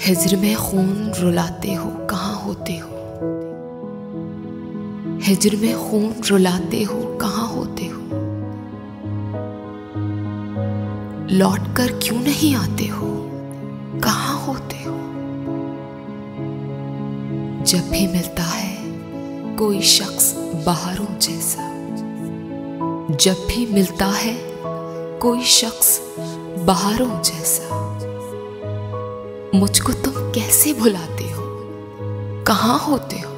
हिज्र में खून रुलाते हो कहाँ होते हो, हिज्र में खून रुलाते हो कहाँ होते हो, लौट कर क्यों नहीं आते हो, कहाँ होते हो। जब भी मिलता है कोई शख्स बहारों जैसा, जब भी मिलता है कोई शख्स बहारों जैसा, मुझको तुम कैसे भुलाते हो, कहाँ होते हो।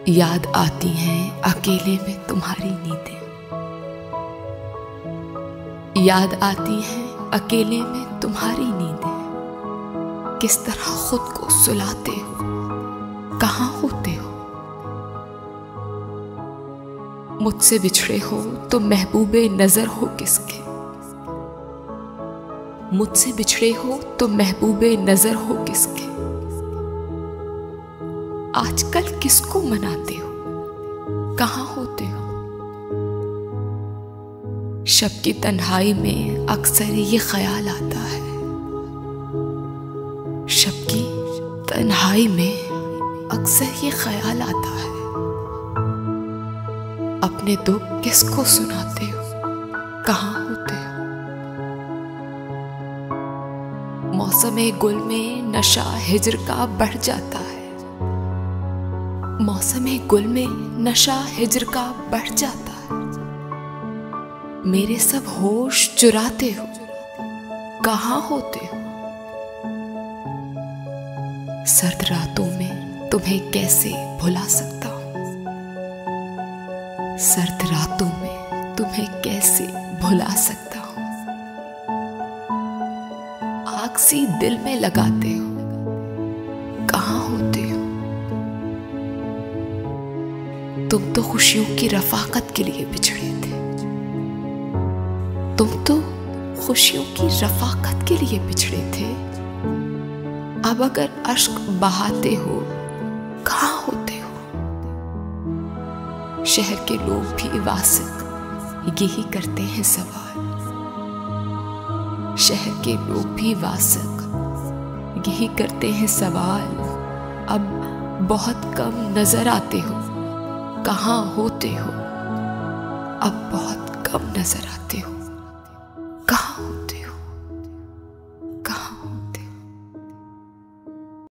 याद आती हैं अकेले में तुम्हारी नींदें, याद आती हैं अकेले में तुम्हारी नींदें, किस तरह खुद को सुलाते हो, कहाँ होते हो। मुझसे बिछड़े हो तो महबूबे नजर हो किसके, मुझसे बिछड़े हो तो महबूबे नजर हो किसके। आजकल किसको मनाते हो, कहाँ होते हो। शब की तन्हाई में अक्सर ये ख्याल आता है, शब की तन्हाई में अक्सर ये ख्याल आता है, अपने दुख किसको सुनाते हो, कहाँ होते हो। मौसमे गुल में नशा हिज्र का बढ़ जाता है, मौसमे गुल में नशा हिज्र का बढ़ जाता है। मेरे सब होश चुराते हो, कहाँ होते हो। सर्द रातों में तुम्हें कैसे भुला सकता हूँ, सर्द रातों में तुम्हें कैसे भुला सकता हूँ। आग सी दिल में लगाते हो, कहाँ होते हो। तुम तो खुशियों की रफाकत के लिए बिछड़े थे, तुम तो खुशियों की रफाकत के लिए बिछड़े थे। अब अगर अश्क बहाते हो, कहाँ होते हो। शहर के लोग भी वासिक यही करते हैं सवाल, शहर के लोग भी वासिक यही करते हैं सवाल। अब बहुत कम नजर आते हो, कहाँ होते हो। अब बहुत कम नजर आते हो।